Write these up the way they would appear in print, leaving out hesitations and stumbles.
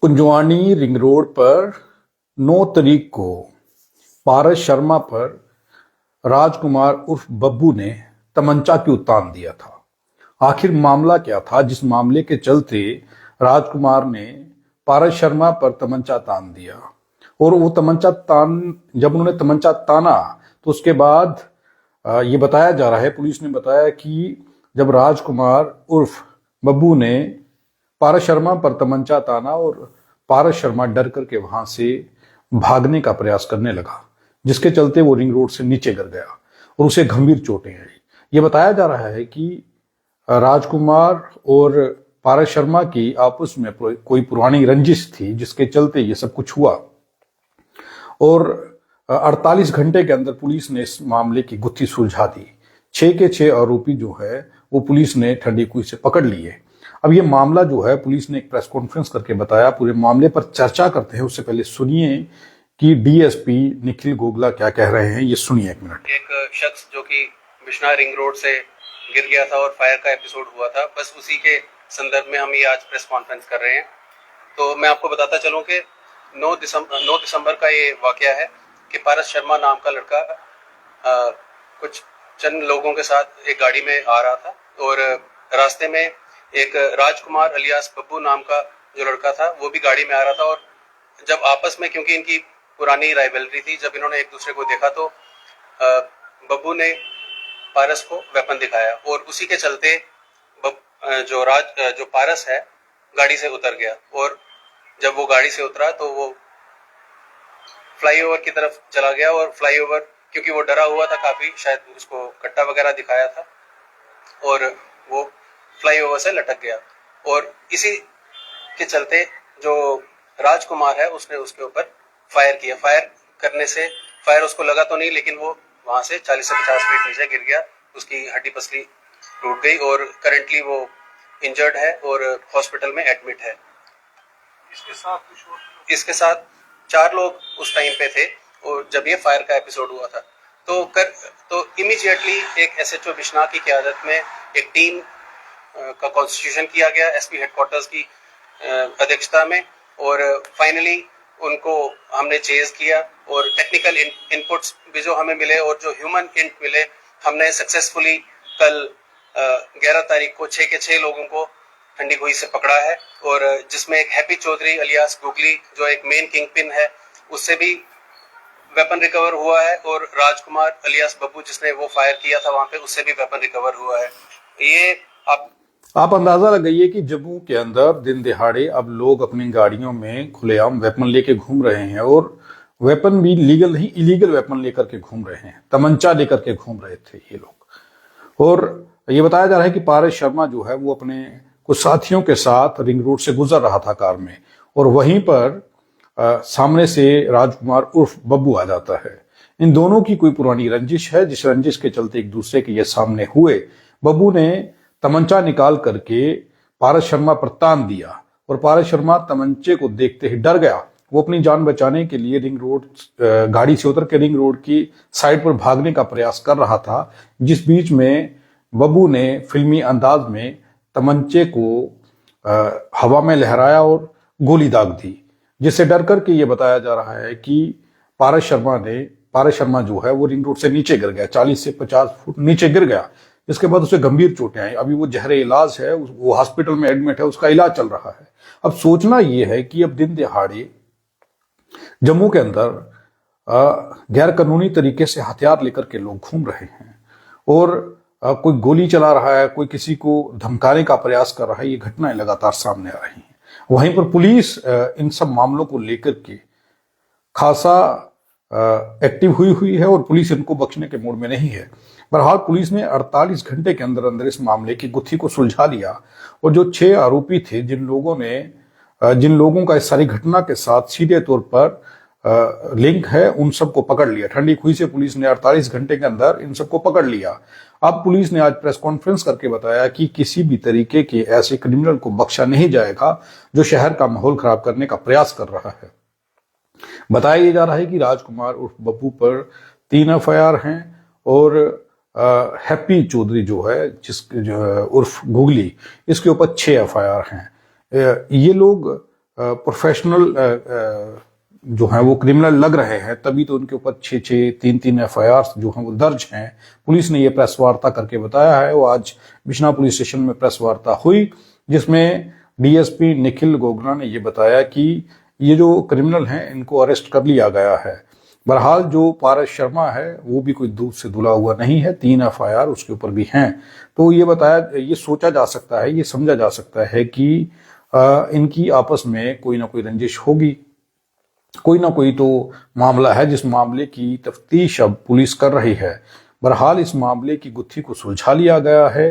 Kunjwani ring road पर 9 तारीख को पारस शर्मा पर राजकुमार उर्फ बब्बू ने तमंचा क्यों तान दिया था। आखिर मामला क्या था जिस मामले के चलते राजकुमार ने पारस शर्मा पर तमंचा तान दिया। और वो तमंचा जब उन्होंने तमंचा ताना तो उसके बाद ये बताया जा रहा है, पुलिस ने बताया कि जब राजकुमार उर्फ बब्बू ने पारस शर्मा पर तमंचा ताना और पारस शर्मा डर करके वहां से भागने का प्रयास करने लगा, जिसके चलते वो रिंग रोड से नीचे गिर गया और उसे गंभीर चोटें आई। ये बताया जा रहा है कि राजकुमार और पारस शर्मा की आपस में कोई पुरानी रंजिश थी, जिसके चलते ये सब कुछ हुआ। और 48 घंटे के अंदर पुलिस ने इस मामले की गुत्थी सुलझा दी। 6 के 6 आरोपी जो है वो पुलिस ने ठंडी कुई से पकड़ लिए। अब ये मामला जो है पुलिस ने एक प्रेस कॉन्फ्रेंस करके बताया। पूरे मामले पर चर्चा करते हैं उससे पहले सुनिए कि डीएसपी निखिल गोगला क्या कह रहे हैं। ये सुनिए एक मिनट। एक शख्स जो कि बिश्ना रिंग रोड से गिर गया था और फायर का एपिसोड हुआ था, बस उसी के संदर्भ में हम ये आज प्रेस कॉन्फ्रेंस कर रहे हैं। तो मैं आपको बताता चलूं कि 9 दिसंबर का ये वाकया है कि पारस शर्मा नाम का लड़का कुछ चंद लोगों के साथ एक गाड़ी में आ रहा था और रास्ते में एक राजकुमार अलियास बब्बू नाम का जो लड़का था वो भी गाड़ी में आ रहा था। और जब आपस में, क्योंकि इनकी पुरानी राइवलरी थी, जब इन्होंने एक दूसरे को देखा तो बब्बू ने पारस को वेपन दिखाया और उसी के चलते जो पारस है गाड़ी से उतर गया। और जब वो गाड़ी से उतरा तो वो फ्लाईओवर की तरफ चला गया और फ्लाईओवर, क्योंकि वो डरा हुआ था काफी, शायद उसको कट्टा वगैरह दिखाया था और वो फ्लाईओवर से लटक गया। और इसी के चलते जो राजकुमार है उसने उसके ऊपर फायर किया। फायर करने से फायर उसको लगा तो नहीं, लेकिन वो वहां से 40 से 50 फीट नीचे गिर गया। उसकी हड्डी पसली टूट गई और करंटली वो इंजर्ड है और हॉस्पिटल में एडमिट है। इसके साथ 4 लोग उस टाइम पे थे और जब ये फायर का एपिसोड हुआ था तो इमीडिएटली एक एसएचओ बिश्ना की क़यादत में एक टीम का कॉन्स्टिट्यूशन किया गया एसपी हेडक्वार्टर्स की अध्यक्षता में। और फाइनली उनको हमने चेज किया और टेक्निकल इनपुट्स भी जो हमें मिले और जो ह्यूमन इंट मिले, हमने सक्सेसफुली कल 11 तारीख को 6 के 6 लोगों को ठंडी कुई से पकड़ा है। और जिसमें एक हैप्पी चौधरी अलियास गुगली जो एक मेन किंग पिन है, उससे भी वेपन रिकवर हुआ है। और राजकुमार अलियास बब्बू जिसने वो फायर किया था वहां पे, उससे भी वेपन रिकवर हुआ है। ये आप अंदाजा लगाइए कि जम्मू के अंदर दिन दिहाड़े अब लोग अपनी गाड़ियों में खुलेआम वेपन लेके घूम रहे हैं और वेपन भी लीगल नहीं, इलीगल वेपन लेकर के घूम रहे हैं। तमंचा लेकर के घूम रहे थे ये लोग। और ये बताया जा रहा है कि पारस शर्मा जो है वो अपने कुछ साथियों के साथ रिंग रोड से गुजर रहा था कार में और वहीं पर सामने से राजकुमार उर्फ बब्बू आ जाता है। इन दोनों की कोई पुरानी रंजिश है, जिस रंजिश के चलते एक दूसरे के ये सामने हुए। बब्बू ने तमंचा निकाल करके पारस शर्मा पर तान दिया और पारस शर्मा तमंचे को देखते ही डर गया। वो अपनी जान बचाने के लिए रिंग रोड गाड़ी से उतर के रिंग रोड की साइड पर भागने का प्रयास कर रहा था, जिस बीच में बब्बू ने फिल्मी अंदाज में तमंचे को हवा में लहराया और गोली दाग दी, जिससे डर करके ये बताया जा रहा है कि पारस शर्मा जो है वो रिंग रोड से नीचे गिर गया, 40 से 50 फुट नीचे गिर गया। इसके बाद उसे गंभीर चोटें आई। अभी वो जहरे इलाज है, वो हॉस्पिटल में एडमिट है, उसका इलाज चल रहा है। अब सोचना ये है कि अब दिन दिहाड़े जम्मू के अंदर गैर कानूनी तरीके से हथियार लेकर के लोग घूम रहे हैं और कोई गोली चला रहा है, कोई किसी को धमकाने का प्रयास कर रहा है। ये घटनाएं लगातार सामने आ रही हैं। वहीं पर पुलिस इन सब मामलों को लेकर के खासा एक्टिव हुई है और पुलिस इनको बख्शने के मूड में नहीं है। बहरहाल पुलिस ने 48 घंटे के अंदर अंदर इस मामले की गुत्थी को सुलझा लिया और जो 6 आरोपी थे, जिन लोगों का इस सारी घटना के साथ सीधे तौर पर लिंक है, उन सबको पकड़ लिया। ठंडी खुई से पुलिस ने 48 घंटे के अंदर इन सबको पकड़ लिया। अब पुलिस ने आज प्रेस कॉन्फ्रेंस करके बताया कि किसी भी तरीके के ऐसे क्रिमिनल को बख्शा नहीं जाएगा जो शहर का माहौल खराब करने का प्रयास कर रहा है। बताया जा रहा है कि राजकुमार उर्फ बब्बू पर 3 एफआईआर हैं और हैप्पी चौधरी जो है उर्फ गुगली, इसके ऊपर 6 एफआईआर हैं। ये लोग प्रोफेशनल जो है वो क्रिमिनल लग रहे हैं, तभी तो उनके ऊपर 6-6, 3-3 एफआईआर जो हैं वो दर्ज हैं। पुलिस ने ये प्रेस वार्ता करके बताया है। वो आज बिश्नाह पुलिस स्टेशन में प्रेस वार्ता हुई, जिसमें डीएसपी निखिल गोगना ने ये बताया कि ये जो क्रिमिनल हैं इनको अरेस्ट कर लिया गया है। बहरहाल जो पारस शर्मा है वो भी कोई दूध से धुला हुआ नहीं है, 3 एफआईआर उसके ऊपर भी हैं। तो ये बताया, ये सोचा जा सकता है, ये समझा जा सकता है कि इनकी आपस में कोई ना कोई रंजिश होगी, कोई ना कोई तो मामला है जिस मामले की तफ्तीश अब पुलिस कर रही है। बहरहाल इस मामले की गुत्थी को सुलझा लिया गया है।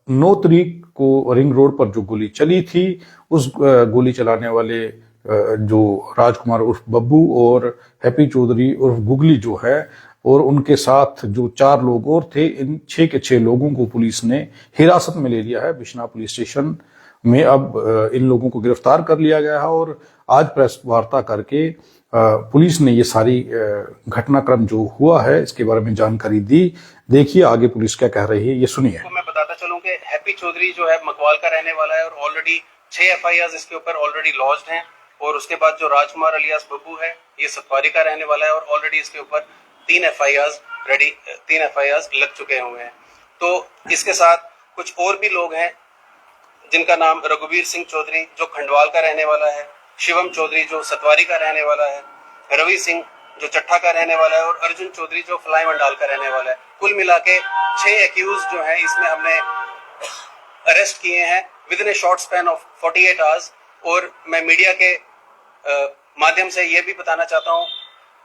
9 तारीख को रिंग रोड पर जो गोली चली थी, उस गोली चलाने वाले जो राजकुमार उर्फ बब्बू और हैप्पी चौधरी उर्फ गुगली जो है, और उनके साथ जो 4 लोग और थे, इन 6 के 6 लोगों को पुलिस ने हिरासत में ले लिया है। बिश्नाह पुलिस स्टेशन में अब इन लोगों को गिरफ्तार कर लिया गया है और आज प्रेस वार्ता करके पुलिस ने ये सारी घटनाक्रम जो हुआ है इसके बारे में जानकारी दी। देखिए आगे पुलिस क्या कह रही है, ये सुनिए। मैं बताता चलूं कि हैप्पी चौधरी जो है मकवाल का रहने वाला है और ऑलरेडी 6 एफआईआर इसके ऊपर ऑलरेडी लॉन्च्ड हैं। और उसके बाद जो राजकुमार अलियास बब्बू है, ये सतवारी का रहने वाला है और ऑलरेडी इसके ऊपर 3 एफआईआर लग चुके हुए हैं। तो इसके साथ कुछ और भी लोग हैं जिनका नाम रघुवीर सिंह चौधरी जो खंडवाल का रहने वाला है, शिवम चौधरी जो सतवारी का रहने वाला है, रवि सिंह जो चट्ठा का रहने वाला है और अर्जुन चौधरी जो फ्लाई मंडाल का रहने वाला है। कुल मिला के 6 एक्यूज जो है इसमें हमने अरेस्ट किए हैं with in A short span of 48 hours. और मैं मीडिया के माध्यम से ये भी बताना चाहता हूँ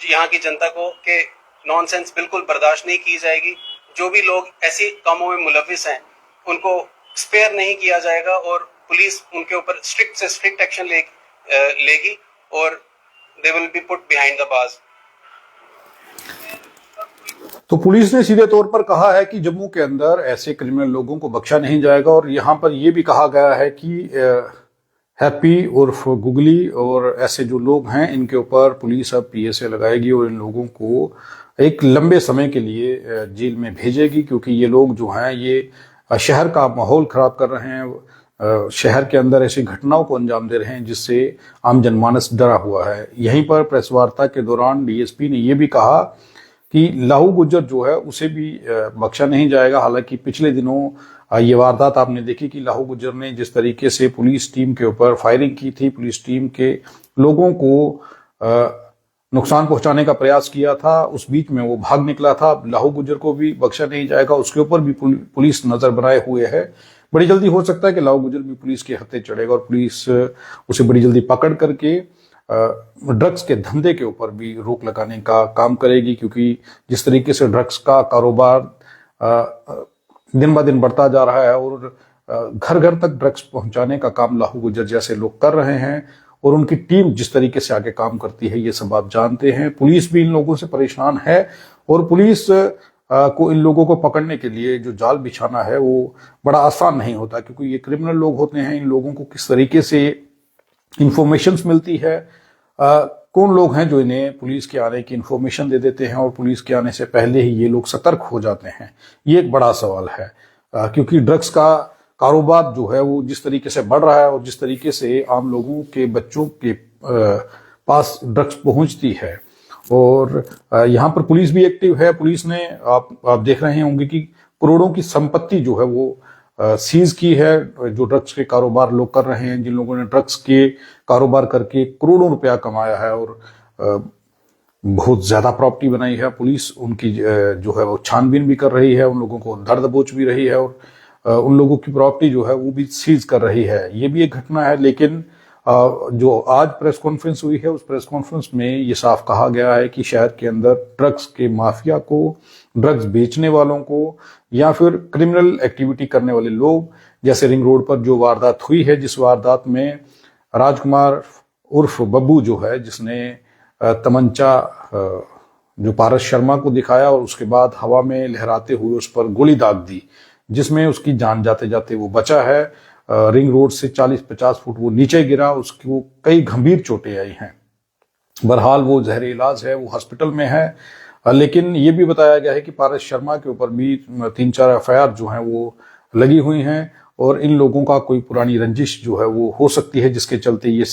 यहाँ की जनता को कि नॉनसेंस बिल्कुल बर्दाश्त नहीं की जाएगी। जो भी लोग ऐसी कामों में मुलविस हैं उनको स्पेयर नहीं किया जाएगा और पुलिस उनके ऊपर स्ट्रिक्ट से स्ट्रिक्ट एक्शन लेगी और they will be put behind the bars. तो पुलिस ने सीधे तौर पर कहा है कि जम्मू के अंदर ऐसे क्रिमिनल लोगों को बख्शा नहीं जाएगा। और यहाँ पर यह भी कहा गया है कि हैप्पी उर्फ गुगली और ऐसे जो लोग हैं इनके ऊपर पुलिस अब पीएसए लगाएगी और इन लोगों को एक लंबे समय के लिए जेल में भेजेगी, क्योंकि ये लोग जो हैं ये शहर का माहौल खराब कर रहे हैं, शहर के अंदर ऐसी घटनाओं को अंजाम दे रहे हैं जिससे आम जनमानस डरा हुआ है। यहीं पर प्रेस वार्ता के दौरान डीएसपी ने यह भी कहा कि लाहू गुज्जर जो है उसे भी बख्शा नहीं जाएगा। हालांकि पिछले दिनों ये वारदात आपने देखी कि लाहू गुज्जर ने जिस तरीके से पुलिस टीम के ऊपर फायरिंग की थी, पुलिस टीम के लोगों को नुकसान पहुंचाने का प्रयास किया था, उस बीच में वो भाग निकला था। लाहू गुज्जर को भी बख्शा नहीं जाएगा, उसके ऊपर भी पुलिस नजर बनाए हुए है। बड़ी जल्दी हो सकता है कि लाहू गुज्जर भी पुलिस के हत्थे चढ़ेगा और पुलिस उसे बड़ी जल्दी पकड़ करके ड्रग्स के धंधे के ऊपर भी रोक लगाने का काम करेगी, क्योंकि जिस तरीके से ड्रग्स का कारोबार दिन ब दिन बढ़ता जा रहा है और घर घर तक ड्रग्स पहुंचाने का काम लाहू गुज्जर जैसे लोग कर रहे हैं और उनकी टीम जिस तरीके से आगे काम करती है ये सब आप जानते हैं। पुलिस भी इन लोगों से परेशान है और पुलिस को इन लोगों को पकड़ने के लिए जो जाल बिछाना है वो बड़ा आसान नहीं होता, क्योंकि ये क्रिमिनल लोग होते हैं। इन लोगों को किस तरीके से इंफॉर्मेशन मिलती है, कौन लोग हैं जो इन्हें पुलिस के आने की इंफॉर्मेशन दे देते हैं और पुलिस के आने से पहले ही ये लोग सतर्क हो जाते हैं, ये एक बड़ा सवाल है। क्योंकि ड्रग्स का कारोबार जो है वो जिस तरीके से बढ़ रहा है और जिस तरीके से आम लोगों के बच्चों के पास ड्रग्स पहुंचती है, और यहाँ पर पुलिस भी एक्टिव है। पुलिस ने आप देख रहे होंगे कि करोड़ों की संपत्ति जो है वो सीज की है, जो ड्रग्स के कारोबार लोग कर रहे हैं, जिन लोगों ने ड्रग्स के कारोबार करके करोड़ों रुपया कमाया है और बहुत ज्यादा प्रॉपर्टी बनाई है। पुलिस उनकी जो है वो छानबीन भी कर रही है, उन लोगों को धर दबोच भी रही है और उन लोगों की प्रॉपर्टी जो है वो भी सीज कर रही है। ये भी एक घटना है। लेकिन जो आज प्रेस कॉन्फ्रेंस हुई है उस प्रेस कॉन्फ्रेंस में ये साफ कहा गया है कि शहर के अंदर ड्रग्स के माफिया को, ड्रग्स बेचने वालों को या फिर क्रिमिनल एक्टिविटी करने वाले लोग, जैसे रिंग रोड पर जो वारदात हुई है, जिस वारदात में राजकुमार उर्फ बब्बू जो है, जिसने तमंचा जो पारस शर्मा को दिखाया और उसके बाद हवा में लहराते हुए उस पर गोली दाग दी, जिसमें उसकी जान जाते जाते वो बचा है। रिंग रोड से 40-50 फुट वो नीचे गिरा, उसको कई गंभीर चोटें आई हैं। बहरहाल वो ज़हरी इलाज है, वो हॉस्पिटल में है। लेकिन ये भी बताया गया है कि पारस शर्मा के ऊपर भी 3-4 एफआईआर जो हैं वो लगी हुई हैं और इन लोगों का कोई पुरानी रंजिश जो है वो हो सकती है, जिसके चलते ये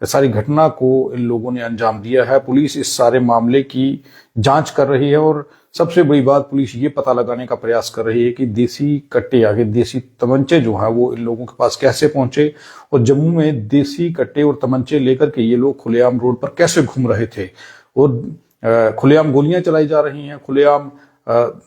सारी घटना को इन लोगों ने अंजाम दिया है। पुलिस इस सारे मामले की जांच कर रही है और सबसे बड़ी बात, पुलिस ये पता लगाने का प्रयास कर रही है कि देसी कट्टे या देसी तमंचे जो हैं वो इन लोगों के पास कैसे पहुंचे, और जम्मू में देसी कट्टे और तमंचे लेकर के ये लोग खुलेआम रोड पर कैसे घूम रहे थे, और खुलेआम गोलियां चलाई जा रही हैं, खुलेआम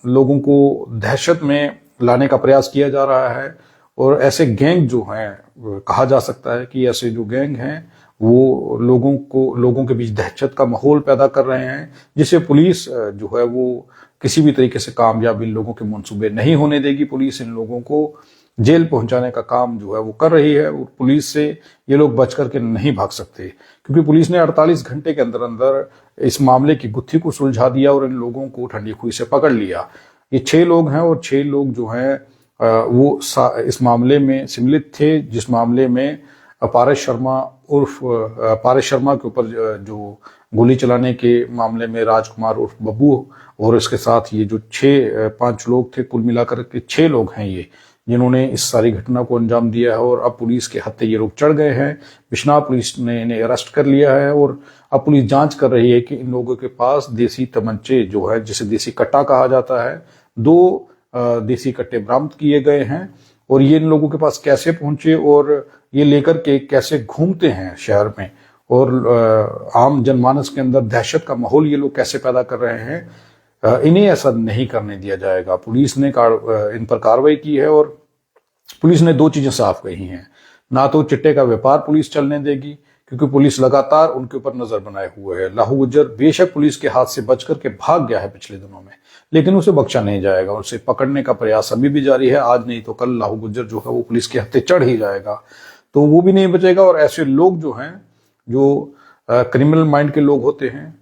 लोगों को दहशत में लाने का प्रयास किया जा रहा है। और ऐसे गैंग जो हैं, कहा जा सकता है कि ऐसे जो गैंग हैं वो लोगों के बीच दहशत का माहौल पैदा कर रहे हैं, जिसे पुलिस जो है वो किसी भी तरीके से कामयाब इन लोगों के मंसूबे नहीं होने देगी। पुलिस इन लोगों को जेल पहुंचाने का काम जो है वो कर रही है, और पुलिस से ये लोग बच करके नहीं भाग सकते, क्योंकि पुलिस ने 48 घंटे के अंदर अंदर इस मामले की गुत्थी को सुलझा दिया और इन लोगों को ठंडी खुई से पकड़ लिया। ये 6 लोग हैं, और 6 लोग जो हैं वो इस मामले में सम्मिलित थे, जिस मामले में पारस शर्मा के ऊपर जो गोली चलाने के मामले में राजकुमार उर्फ बब्बू, और इसके साथ ये जो 5 लोग थे, कुल मिलाकर के 6 लोग हैं ये, जिन्होंने इस सारी घटना को अंजाम दिया है। और अब पुलिस के हत्थे ये लोग चढ़ गए हैं। बिश्नाह पुलिस ने इन्हें अरेस्ट कर लिया है, और अब पुलिस जांच कर रही है कि इन लोगों के पास देसी तमंचे जो है, जिसे देसी कट्टा कहा जाता है, 2 देसी कट्टे बरामद किए गए हैं, और ये इन लोगों के पास कैसे पहुंचे और ये लेकर के कैसे घूमते हैं शहर में, और आम जनमानस के अंदर दहशत का माहौल ये लोग कैसे पैदा कर रहे हैं, इन्हें ऐसा नहीं करने दिया जाएगा। पुलिस ने इन पर कार्रवाई की है, और पुलिस ने 2 चीजें साफ कही हैं। ना तो चिट्टे का व्यापार पुलिस चलने देगी, क्योंकि पुलिस लगातार उनके ऊपर नजर बनाए हुए है। लाहू गुज्जर बेशक पुलिस के हाथ से बच करके भाग गया है पिछले दिनों में, लेकिन उसे बख्शा नहीं जाएगा। उसे पकड़ने का प्रयास अभी भी जारी है। आज नहीं तो कल लाहू गुज्जर जो है वो पुलिस के हत्थे चढ़ ही जाएगा, तो वो भी नहीं बचेगा। और ऐसे लोग जो हैं, जो क्रिमिनल माइंड के लोग होते हैं,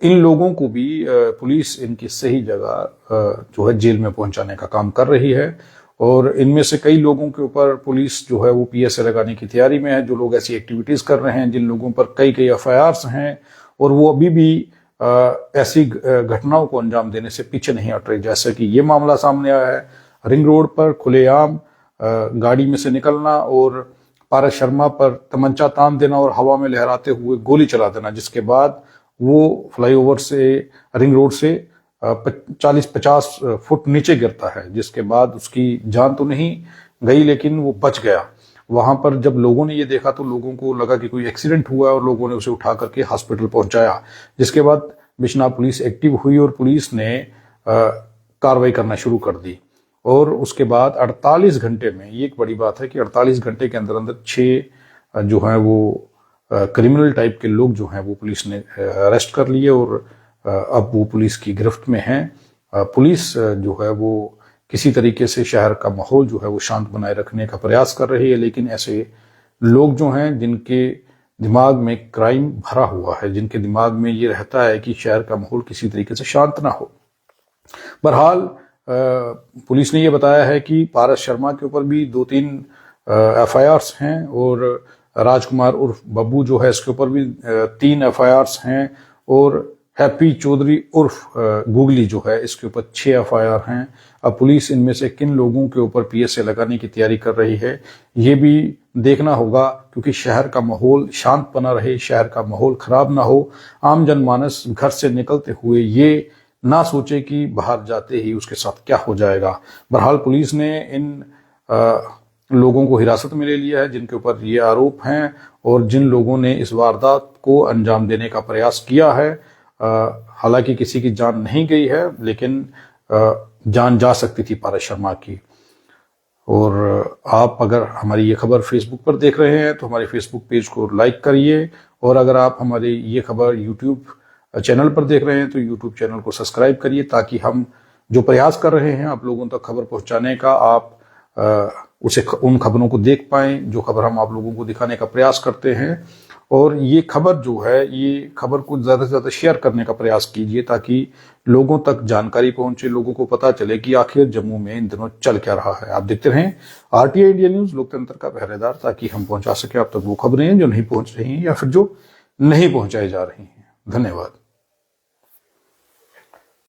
इन लोगों को भी पुलिस इनकी सही जगह जो है जेल में पहुंचाने का काम कर रही है। और इनमें से कई लोगों के ऊपर पुलिस जो है वो PSA लगाने की तैयारी में है, जो लोग ऐसी एक्टिविटीज कर रहे हैं, जिन लोगों पर कई FIRs हैं, और वो अभी भी ऐसी घटनाओं को अंजाम देने से पीछे नहीं हट रहे। जैसे कि ये मामला सामने आया है, रिंग रोड पर खुलेआम गाड़ी में से निकलना और पारस शर्मा पर तमंचा तान देना और हवा में लहराते हुए गोली चला देना, जिसके बाद वो फ्लाईओवर से, रिंग रोड से 40-50 फुट नीचे गिरता है, जिसके बाद उसकी जान तो नहीं गई, लेकिन वो बच गया। वहां पर जब लोगों ने ये देखा तो लोगों को लगा कि कोई एक्सीडेंट हुआ, और लोगों ने उसे उठा करके हॉस्पिटल पहुंचाया, जिसके बाद बिश्नाह पुलिस एक्टिव हुई और पुलिस ने कार्रवाई करना शुरू कर दी। और उसके बाद 48 घंटे में, ये एक बड़ी बात है कि 48 घंटे के अंदर अंदर 6 जो हैं वो क्रिमिनल टाइप के लोग जो हैं वो पुलिस ने अरेस्ट कर लिए, और अब वो पुलिस की गिरफ्त में हैं। पुलिस जो है वो किसी तरीके से शहर का माहौल जो है वो शांत बनाए रखने का प्रयास कर रही है, लेकिन ऐसे लोग जो हैं जिनके दिमाग में क्राइम भरा हुआ है, जिनके दिमाग में ये रहता है कि शहर का माहौल किसी तरीके से शांत ना हो। बहरहाल पुलिस ने ये बताया है कि पारस शर्मा के ऊपर भी 2-3 FIRs हैं, और राजकुमार उर्फ बब्बू जो है इसके ऊपर भी 3 FIRs हैं, और हैप्पी चौधरी उर्फ गूगली जो है इसके ऊपर 6 FIR हैं। अब पुलिस इनमें से किन लोगों के ऊपर PSA लगाने की तैयारी कर रही है, ये भी देखना होगा, क्योंकि शहर का माहौल शांत बना रहे, शहर का माहौल खराब ना हो। आम जनमानस घर से निकलते हुए ये ना सोचे कि बाहर जाते ही उसके साथ क्या हो जाएगा। बहरहाल पुलिस ने इन लोगों को हिरासत में ले लिया है जिनके ऊपर ये आरोप हैं, और जिन लोगों ने इस वारदात को अंजाम देने का प्रयास किया है। हालांकि किसी की जान नहीं गई है, लेकिन जान जा सकती थी पारस शर्मा की। और आप अगर हमारी ये खबर फेसबुक पर देख रहे हैं तो हमारे फेसबुक पेज को लाइक करिए, और अगर आप हमारी ये खबर यूट्यूब चैनल पर देख रहे हैं तो यूट्यूब चैनल को सब्सक्राइब करिए, ताकि हम जो प्रयास कर रहे हैं आप लोगों तक खबर पहुंचाने का, आप उन खबरों को देख पाएं जो खबर हम आप लोगों को दिखाने का प्रयास करते हैं। और ये खबर जो है, ये खबर को ज्यादा से ज्यादा शेयर करने का प्रयास कीजिए, ताकि लोगों तक जानकारी पहुंचे, लोगों को पता चले कि आखिर जम्मू में इन दिनों चल क्या रहा है। आप देखते रहें RTI इंडिया न्यूज, लोकतंत्र का पहरेदार, ताकि हम पहुंचा सके आप तक वो खबरें जो नहीं पहुंच रही हैं या फिर जो नहीं पहुंचाई जा रही हैं। धन्यवाद।